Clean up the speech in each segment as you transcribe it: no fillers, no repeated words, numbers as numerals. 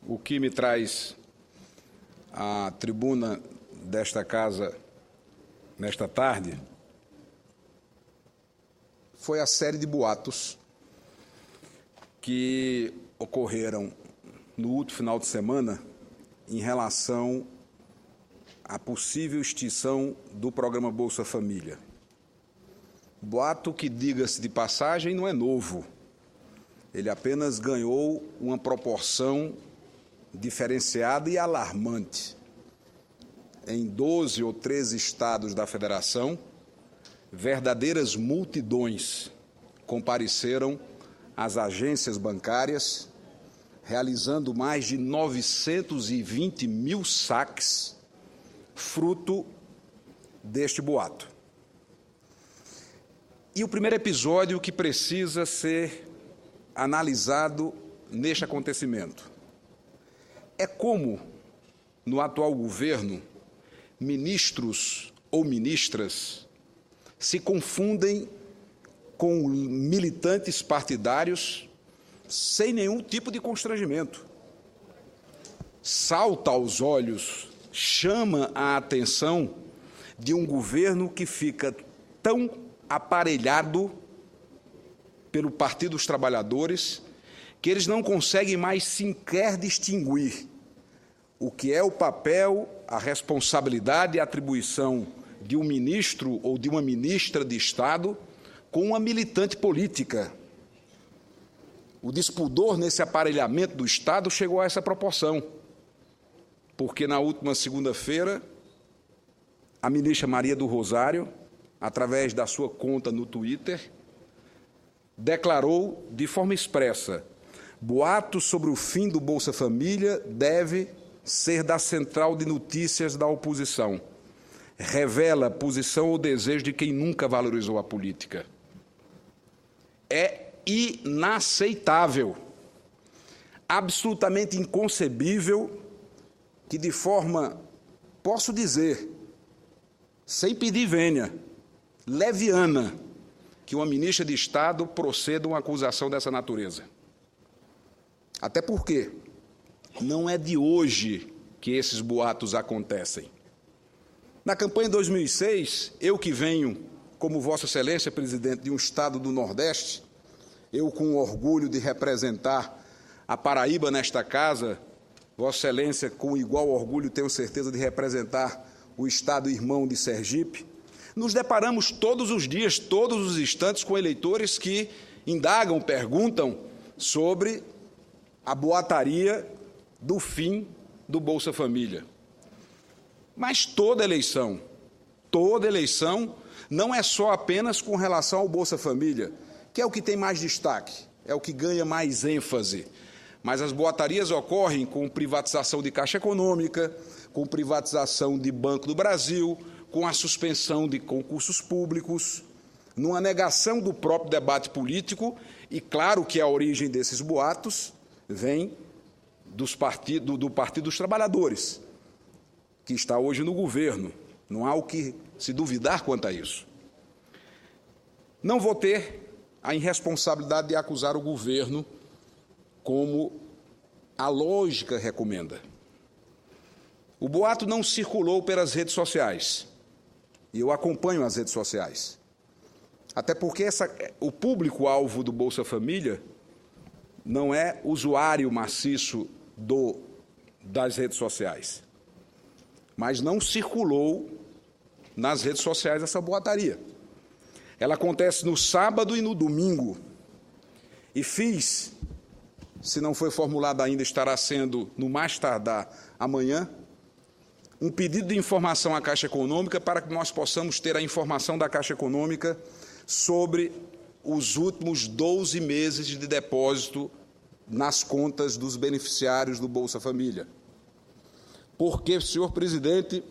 O que me traz à tribuna desta casa nesta tarde foi a série de boatos que ocorreram no último final de semana em relação à possível extinção do programa Bolsa Família. Boato que, diga-se de passagem, não é novo. Ele apenas ganhou uma proporção diferenciada e alarmante. Em 12 ou 13 estados da Federação, verdadeiras multidões compareceram às agências bancárias, realizando mais de 920 mil saques, fruto deste boato. E o primeiro episódio que precisa ser analisado neste acontecimento é como, no atual governo, ministros ou ministras se confundem com militantes partidários sem nenhum tipo de constrangimento. Salta aos olhos, chama a atenção de um governo que fica tão aparelhado pelo Partido dos Trabalhadores que eles não conseguem mais sequer distinguir o que é o papel, a responsabilidade e a atribuição de um ministro ou de uma ministra de Estado com uma militante política. O despudor nesse aparelhamento do Estado chegou a essa proporção, porque na última segunda-feira, a ministra Maria do Rosário, através da sua conta no Twitter, declarou de forma expressa: boatos sobre o fim do Bolsa Família deve ser da central de notícias da oposição. Revela posição ou desejo de quem nunca valorizou a política. É inaceitável, absolutamente inconcebível que, de forma, posso dizer, sem pedir vênia, leviana, que uma ministra de Estado proceda uma acusação dessa natureza. Até porque não é de hoje que esses boatos acontecem. Na campanha de 2006, eu que venho, como Vossa Excelência, presidente, de um estado do Nordeste, eu com o orgulho de representar a Paraíba nesta casa, Vossa Excelência, com igual orgulho, tenho certeza de representar o estado irmão de Sergipe, nos deparamos todos os dias, todos os instantes, com eleitores que indagam, perguntam sobre a boataria do fim do Bolsa Família. Mas toda eleição não é só apenas com relação ao Bolsa Família, que é o que tem mais destaque, é o que ganha mais ênfase. Mas as boatarias ocorrem com privatização de Caixa Econômica, com privatização de Banco do Brasil, com a suspensão de concursos públicos, numa negação do próprio debate político, e claro que a origem desses boatos vem do Partido dos Trabalhadores, que está hoje no governo. Não há o que se duvidar quanto a isso. Não vou ter a irresponsabilidade de acusar o governo como a lógica recomenda. O boato não circulou pelas redes sociais, e eu acompanho as redes sociais. Até porque o público-alvo do Bolsa Família não é usuário maciço das redes sociais. Mas não circulou nas redes sociais essa boataria. Ela acontece no sábado e no domingo. E fiz, se não foi formulado ainda, estará sendo no mais tardar amanhã, um pedido de informação à Caixa Econômica para que nós possamos ter a informação da Caixa Econômica sobre os últimos 12 meses de depósito nas contas dos beneficiários do Bolsa Família. Porque, senhor presidente,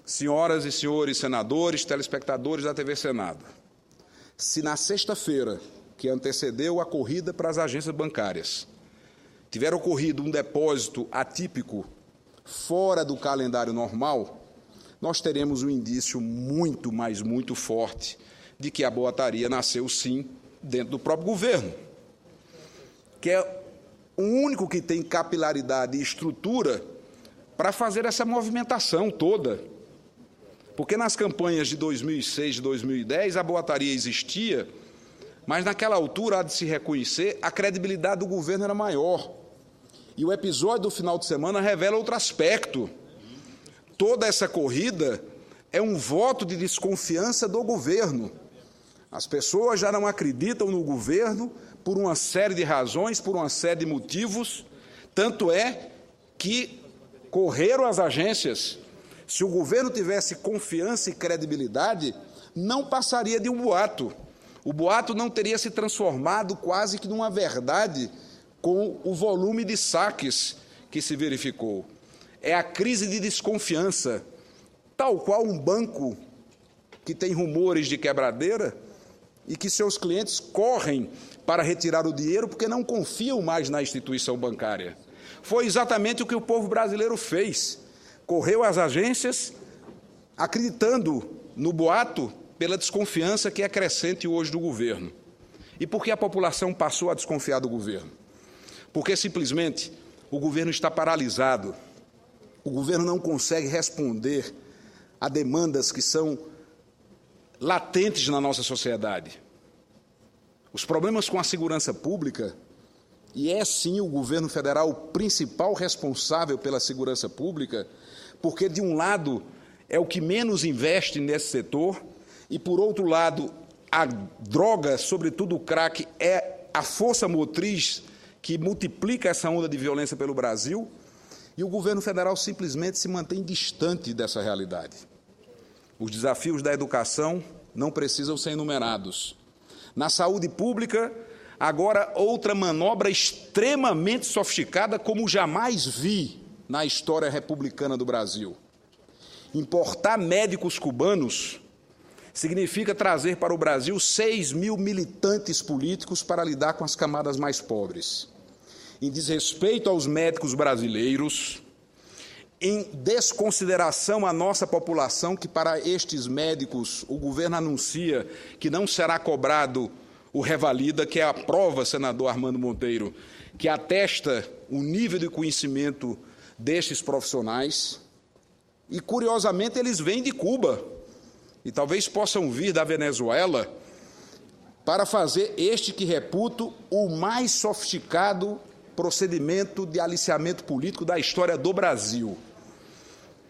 senhoras e senhores senadores, telespectadores da TV Senado, se na sexta-feira, que antecedeu a corrida para as agências bancárias, tiver ocorrido um depósito atípico fora do calendário normal, nós teremos um indício muito, mas muito forte de que a boataria nasceu, sim, dentro do próprio governo, que é o único que tem capilaridade e estrutura para fazer essa movimentação toda. Porque nas campanhas de 2006 e 2010 a boataria existia, mas naquela altura, há de se reconhecer, a credibilidade do governo era maior. E o episódio do final de semana revela outro aspecto. Toda essa corrida é um voto de desconfiança do governo. As pessoas já não acreditam no governo por uma série de razões, por uma série de motivos, tanto é que correram às agências. Se o governo tivesse confiança e credibilidade, não passaria de um boato. O boato não teria se transformado quase que numa verdade com o volume de saques que se verificou. É a crise de desconfiança, tal qual um banco que tem rumores de quebradeira e que seus clientes correm para retirar o dinheiro porque não confiam mais na instituição bancária. Foi exatamente o que o povo brasileiro fez. Correu às agências acreditando no boato pela desconfiança que é crescente hoje do governo. E por que a população passou a desconfiar do governo? Porque simplesmente o governo está paralisado. O governo não consegue responder a demandas que são latentes na nossa sociedade. Os problemas com a segurança pública, e é sim o governo federal o principal responsável pela segurança pública, porque de um lado é o que menos investe nesse setor, e por outro lado a droga, sobretudo o crack, é a força motriz que multiplica essa onda de violência pelo Brasil, e o governo federal simplesmente se mantém distante dessa realidade. Os desafios da educação não precisam ser enumerados. Na saúde pública, agora outra manobra extremamente sofisticada, como jamais vi na história republicana do Brasil. Importar médicos cubanos significa trazer para o Brasil 6.000 militantes políticos para lidar com as camadas mais pobres. Em desrespeito aos médicos brasileiros, em desconsideração à nossa população, que para estes médicos o governo anuncia que não será cobrado o revalida, que é a prova, senador Armando Monteiro, que atesta o nível de conhecimento destes profissionais. E, curiosamente, eles vêm de Cuba e talvez possam vir da Venezuela para fazer este que reputo o mais sofisticado procedimento de aliciamento político da história do Brasil.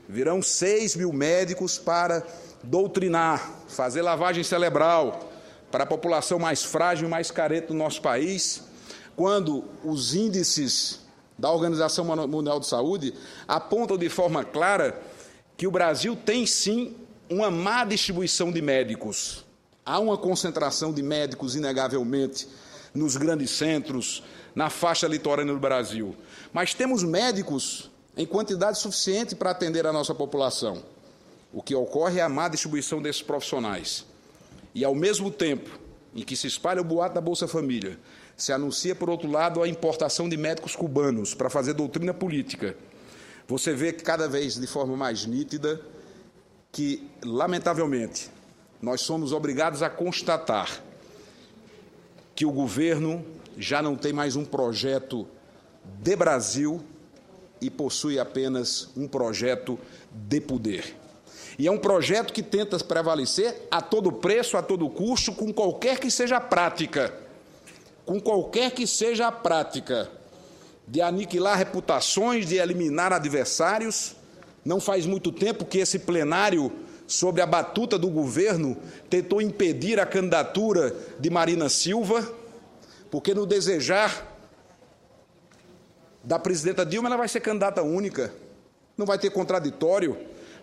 Virão 6.000 médicos para doutrinar, fazer lavagem cerebral para a população mais frágil e mais carente do nosso país, quando os índices da Organização Mundial de Saúde apontam de forma clara que o Brasil tem, sim, uma má distribuição de médicos. Há uma concentração de médicos, inegavelmente, nos grandes centros, na faixa litorânea do Brasil. Mas temos médicos em quantidade suficiente para atender a nossa população. O que ocorre é a má distribuição desses profissionais. E, ao mesmo tempo em que se espalha o boato da Bolsa Família, se anuncia, por outro lado, a importação de médicos cubanos para fazer doutrina política. Você vê cada vez de forma mais nítida que, lamentavelmente, nós somos obrigados a constatar que o governo já não tem mais um projeto de Brasil e possui apenas um projeto de poder. E é um projeto que tenta prevalecer a todo preço, a todo custo, com qualquer que seja a prática. Com qualquer que seja a prática de aniquilar reputações, de eliminar adversários. Não faz muito tempo que esse plenário, sob a batuta do governo, tentou impedir a candidatura de Marina Silva, porque no desejar da presidenta Dilma, ela vai ser candidata única, não vai ter contraditório,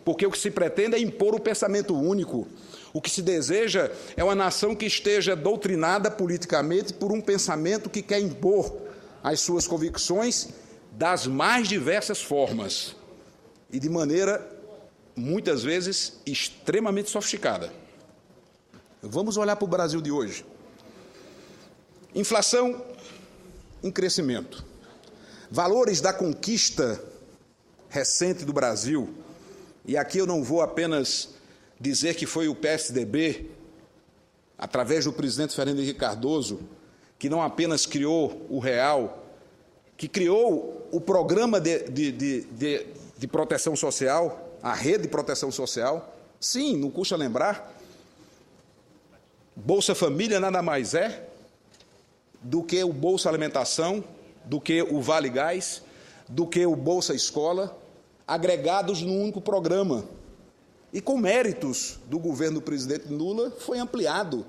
porque o que se pretende é impor o pensamento único. O que se deseja é uma nação que esteja doutrinada politicamente por um pensamento que quer impor as suas convicções das mais diversas formas e de maneira, muitas vezes, extremamente sofisticada. Vamos olhar para o Brasil de hoje. Inflação em crescimento. Valores da conquista recente do Brasil, e aqui eu não vou apenas dizer que foi o PSDB, através do presidente Fernando Henrique Cardoso, que não apenas criou o real, que criou o programa de proteção social, a rede de proteção social. Sim, não custa lembrar, Bolsa Família nada mais é do que o Bolsa Alimentação, do que o Vale Gás, do que o Bolsa Escola, agregados num único programa. E com méritos do governo do presidente Lula foi ampliado.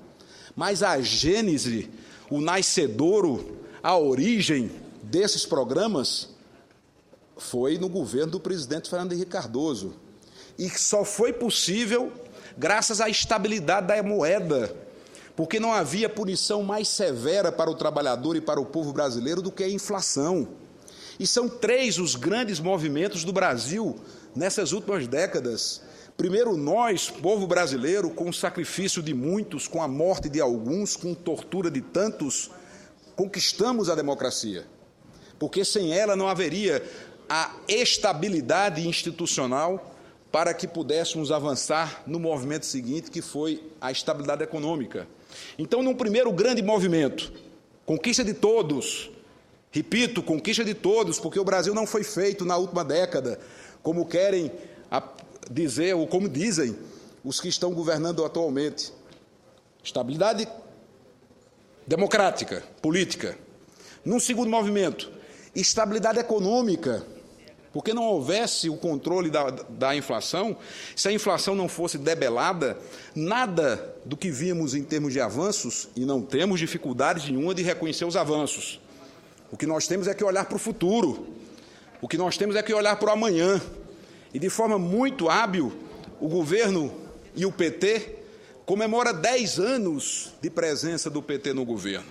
Mas a gênese, o nascedouro, a origem desses programas foi no governo do presidente Fernando Henrique Cardoso. E só foi possível graças à estabilidade da moeda, porque não havia punição mais severa para o trabalhador e para o povo brasileiro do que a inflação. E são 3 os grandes movimentos do Brasil nessas últimas décadas. Primeiro, nós, povo brasileiro, com o sacrifício de muitos, com a morte de alguns, com tortura de tantos, conquistamos a democracia, porque sem ela não haveria a estabilidade institucional para que pudéssemos avançar no movimento seguinte, que foi a estabilidade econômica. Então, num primeiro grande movimento, conquista de todos, repito, conquista de todos, porque o Brasil não foi feito na última década, como querem dizer, ou como dizem os que estão governando atualmente. Estabilidade democrática, política. Num segundo movimento, estabilidade econômica, porque não houvesse o controle da inflação, se a inflação não fosse debelada, nada do que vimos em termos de avanços, e não temos dificuldade nenhuma de reconhecer os avanços. O que nós temos é que olhar para o futuro, o que nós temos é que olhar para o amanhã. E, de forma muito hábil, o governo e o PT comemora 10 anos de presença do PT no governo,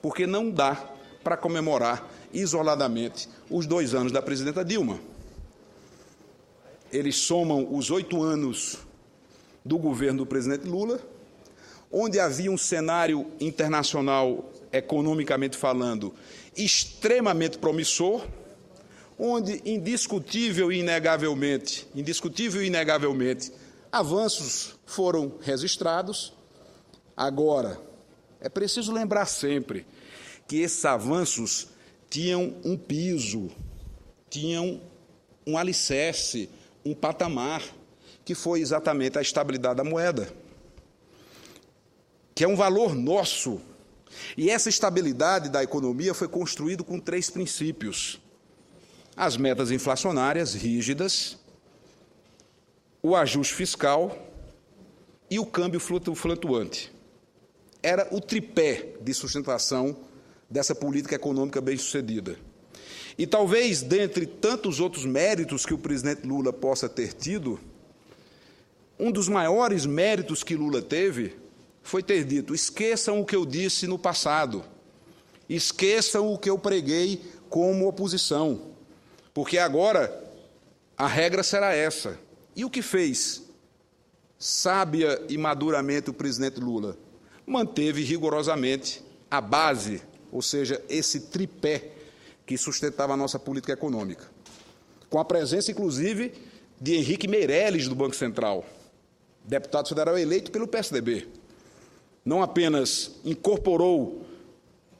porque não dá para comemorar isoladamente os 2 anos da presidenta Dilma. Eles somam os 8 anos do governo do presidente Lula, onde havia um cenário internacional, economicamente falando, extremamente promissor, onde indiscutível e inegavelmente, avanços foram registrados. Agora, é preciso lembrar sempre que esses avanços tinham um piso, tinham um alicerce, um patamar, que foi exatamente a estabilidade da moeda, que é um valor nosso. E essa estabilidade da economia foi construída com 3 princípios: as metas inflacionárias rígidas, o ajuste fiscal e o câmbio flutuante. Era o tripé de sustentação dessa política econômica bem-sucedida. E talvez, dentre tantos outros méritos que o presidente Lula possa ter tido, um dos maiores méritos que Lula teve foi ter dito: esqueçam o que eu disse no passado, esqueçam o que eu preguei como oposição, porque agora a regra será essa. E o que fez, sábia e maduramente, o presidente Lula? Manteve rigorosamente a base, ou seja, esse tripé que sustentava a nossa política econômica, com a presença, inclusive, de Henrique Meirelles, do Banco Central, deputado federal eleito pelo PSDB. Não apenas incorporou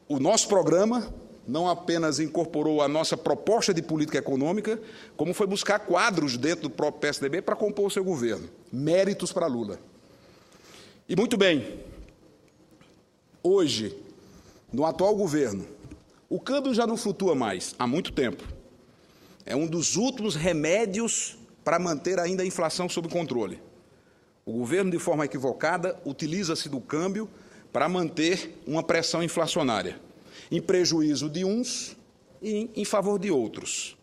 o nosso programa, não apenas incorporou a nossa proposta de política econômica, como foi buscar quadros dentro do próprio PSDB para compor o seu governo. Méritos para Lula. E, muito bem, hoje, no atual governo, o câmbio já não flutua mais há muito tempo. É um dos últimos remédios para manter ainda a inflação sob controle. O governo, de forma equivocada, utiliza-se do câmbio para manter uma pressão inflacionária, em prejuízo de uns e em favor de outros.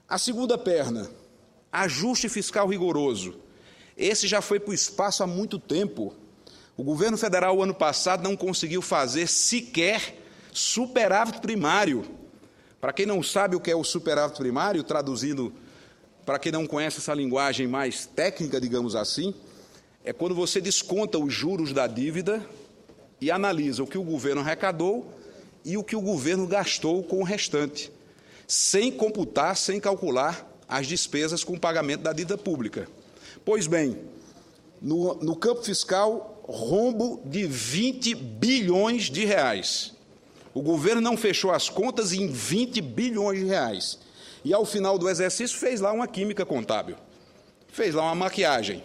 A segunda perna, ajuste fiscal rigoroso. Esse já foi para o espaço há muito tempo. O governo federal, ano passado, não conseguiu fazer sequer superávit primário. Para quem não sabe o que é o superávit primário, traduzindo para quem não conhece essa linguagem mais técnica, digamos assim, é quando você desconta os juros da dívida e analisa o que o governo arrecadou e o que o governo gastou com o restante, sem computar, sem calcular as despesas com o pagamento da dívida pública. Pois bem, no campo fiscal, rombo de 20 bilhões de reais. O governo não fechou as contas em 20 bilhões de reais. E, ao final do exercício, fez lá uma química contábil. Fez lá uma maquiagem.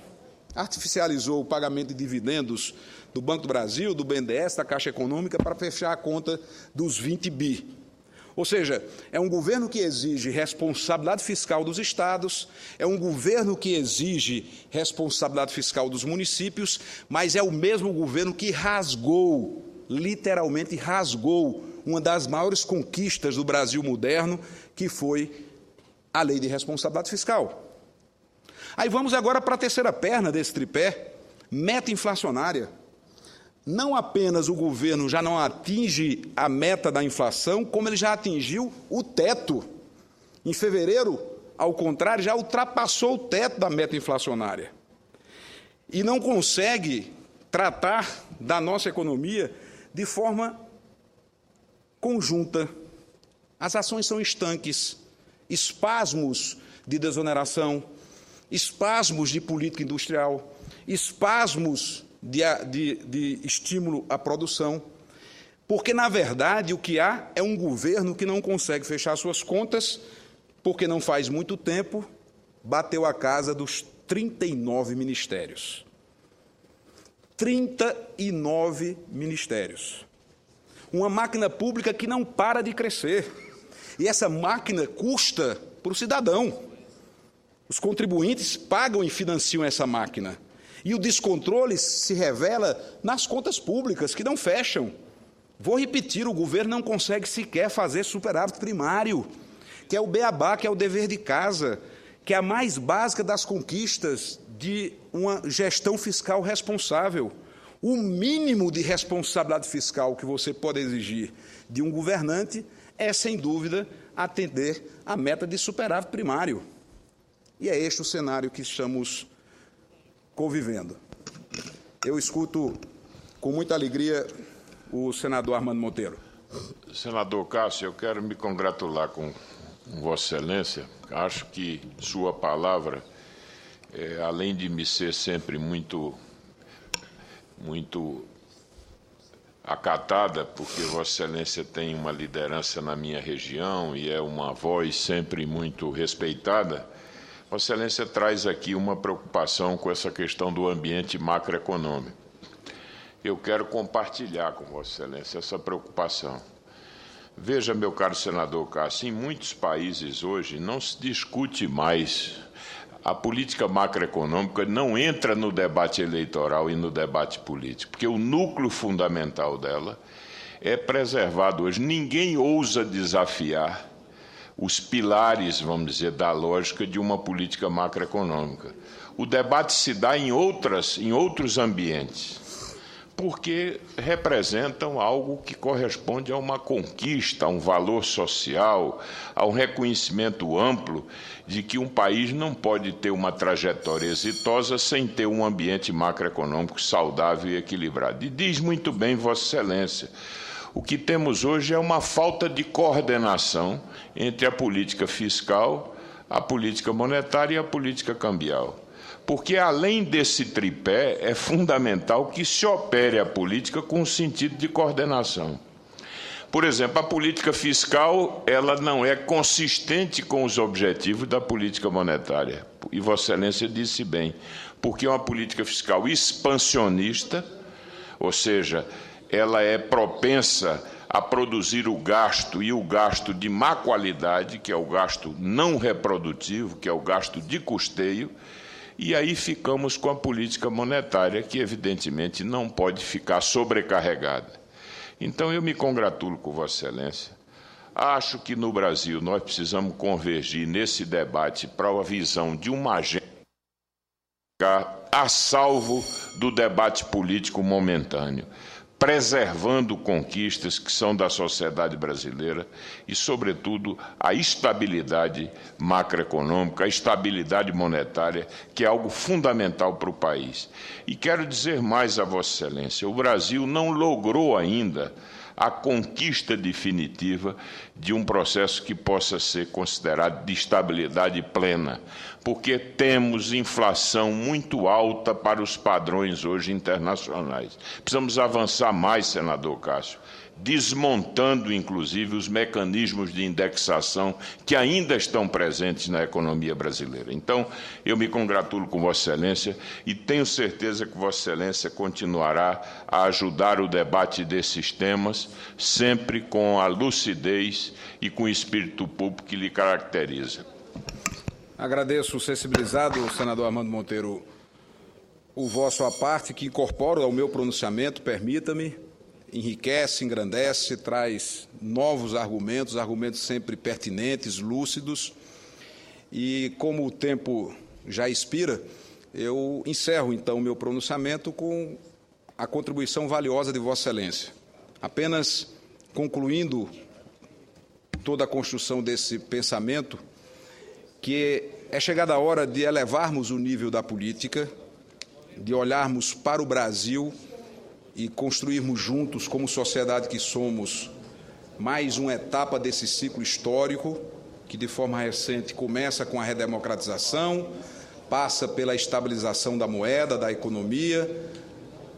Artificializou o pagamento de dividendos do Banco do Brasil, do BNDES, da Caixa Econômica, para fechar a conta dos 20 bi. Ou seja, é um governo que exige responsabilidade fiscal dos estados, é um governo que exige responsabilidade fiscal dos municípios, mas é o mesmo governo que rasgou, literalmente rasgou, uma das maiores conquistas do Brasil moderno, que foi a Lei de Responsabilidade Fiscal. Aí vamos agora para a terceira perna desse tripé, meta inflacionária. Não apenas o governo já não atinge a meta da inflação, como ele já atingiu o teto. Em fevereiro, ao contrário, já ultrapassou o teto da meta inflacionária. E não consegue tratar da nossa economia de forma conjunta. As ações são estanques, espasmos de desoneração, espasmos de política industrial, espasmos de estímulo à produção, porque, na verdade, o que há é um governo que não consegue fechar suas contas, porque não faz muito tempo bateu a casa dos 39 ministérios. 39 ministérios. Uma máquina pública que não para de crescer. E essa máquina custa para o cidadão. Os contribuintes pagam e financiam essa máquina. E o descontrole se revela nas contas públicas, que não fecham. Vou repetir, o governo não consegue sequer fazer superávit primário, que é o beabá, que é o dever de casa, que é a mais básica das conquistas de uma gestão fiscal responsável. O mínimo de responsabilidade fiscal que você pode exigir de um governante é, sem dúvida, atender à meta de superávit primário. E é este o cenário que estamos convivendo. Eu escuto com muita alegria o senador Armando Monteiro. Senador Cássio, eu quero me congratular com Vossa Excelência. Acho que sua palavra, além de me ser sempre muito acatada, porque Vossa Excelência tem uma liderança na minha região e é uma voz sempre muito respeitada, Vossa Excelência traz aqui uma preocupação com essa questão do ambiente macroeconômico. Eu quero compartilhar com Vossa Excelência essa preocupação. Veja, meu caro senador Cássio, em muitos países hoje não se discute mais a política macroeconômica, não entra no debate eleitoral e no debate político, porque o núcleo fundamental dela é preservado hoje. Ninguém ousa desafiar os pilares, vamos dizer, da lógica de uma política macroeconômica. O debate se dá em outros ambientes, porque representam algo que corresponde a uma conquista, a um valor social, a um reconhecimento amplo de que um país não pode ter uma trajetória exitosa sem ter um ambiente macroeconômico saudável e equilibrado. E diz muito bem Vossa Excelência, o que temos hoje é uma falta de coordenação entre a política fiscal, a política monetária e a política cambial. Porque, além desse tripé, é fundamental que se opere a política com um sentido de coordenação. Por exemplo, a política fiscal ela não é consistente com os objetivos da política monetária. E Vossa Excelência disse bem, porque é uma política fiscal expansionista, ou seja, ela é propensa a produzir o gasto, e o gasto de má qualidade, que é o gasto não reprodutivo, que é o gasto de custeio, e aí ficamos com a política monetária, que evidentemente não pode ficar sobrecarregada. Então eu me congratulo com Vossa Excelência. Acho que no Brasil nós precisamos convergir nesse debate para a visão de uma agenda a salvo do debate político momentâneo, preservando conquistas que são da sociedade brasileira e, sobretudo, a estabilidade macroeconômica, a estabilidade monetária, que é algo fundamental para o país. E quero dizer mais a Vossa Excelência, o Brasil não logrou ainda a conquista definitiva de um processo que possa ser considerado de estabilidade plena, porque temos inflação muito alta para os padrões hoje internacionais. Precisamos avançar mais, senador Cássio, desmontando, inclusive, os mecanismos de indexação que ainda estão presentes na economia brasileira. Então, eu me congratulo com Vossa Excelência e tenho certeza que Vossa Excelência continuará a ajudar o debate desses temas, sempre com a lucidez e com o espírito público que lhe caracteriza. Agradeço, sensibilizado, senador Armando Monteiro, o vosso à parte, que incorpora ao meu pronunciamento, permita-me, enriquece, engrandece, traz novos argumentos, argumentos sempre pertinentes, lúcidos. E como o tempo já expira, eu encerro, então, o meu pronunciamento com a contribuição valiosa de Vossa Excelência. Apenas concluindo toda a construção desse pensamento, que é chegada a hora de elevarmos o nível da política, de olharmos para o Brasil e construirmos juntos, como sociedade que somos, mais uma etapa desse ciclo histórico, que de forma recente começa com a redemocratização, passa pela estabilização da moeda, da economia,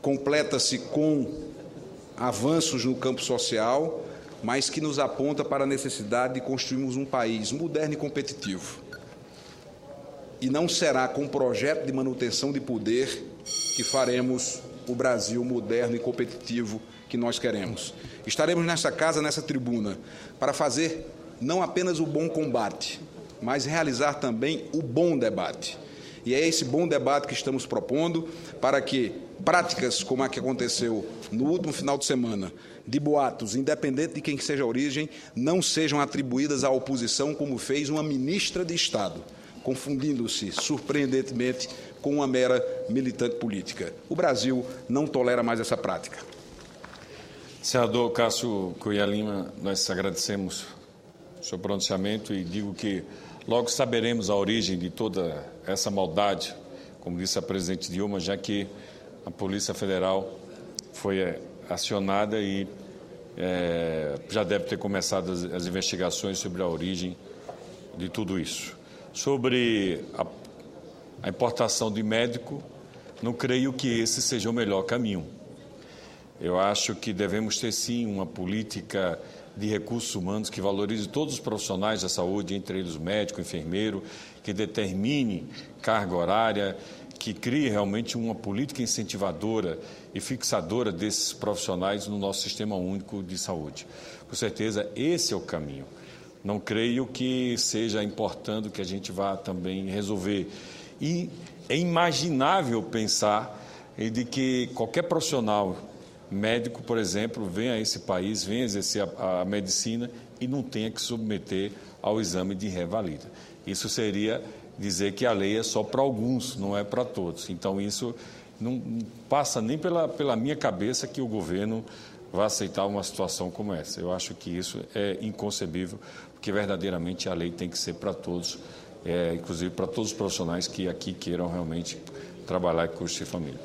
completa-se com avanços no campo social, mas que nos aponta para a necessidade de construirmos um país moderno e competitivo. E não será com um projeto de manutenção de poder que faremos o Brasil moderno e competitivo que nós queremos. Estaremos nessa casa, nessa tribuna, para fazer não apenas o bom combate, mas realizar também o bom debate. E é esse bom debate que estamos propondo para que práticas como a que aconteceu no último final de semana, de boatos, independente de quem seja a origem, não sejam atribuídas à oposição como fez uma ministra de Estado, confundindo-se, surpreendentemente, com uma mera militante política. O Brasil não tolera mais essa prática. Senador Cássio Cunha Lima, nós agradecemos o seu pronunciamento e digo que logo saberemos a origem de toda essa maldade, como disse a presidente Dilma, já que a Polícia Federal foi acionada e já deve ter começado as investigações sobre a origem de tudo isso. Sobre a importação de médico, não creio que esse seja o melhor caminho. Eu acho que devemos ter, sim, uma política de recursos humanos que valorize todos os profissionais da saúde, entre eles o médico, o enfermeiro, que determine carga horária, que crie realmente uma política incentivadora e fixadora desses profissionais no nosso sistema único de saúde. Com certeza, esse é o caminho. Não creio que seja importando que a gente vá também resolver. E é imaginável pensar de que qualquer profissional médico, por exemplo, venha a esse país, venha exercer a medicina e não tenha que submeter ao exame de revalida. Isso seria dizer que a lei é só para alguns, não é para todos. Então, isso não passa nem pela minha cabeça que o governo vai aceitar uma situação como essa. Eu acho que isso é inconcebível, porque verdadeiramente a lei tem que ser para todos, inclusive para todos os profissionais que aqui queiram realmente trabalhar com custo de família.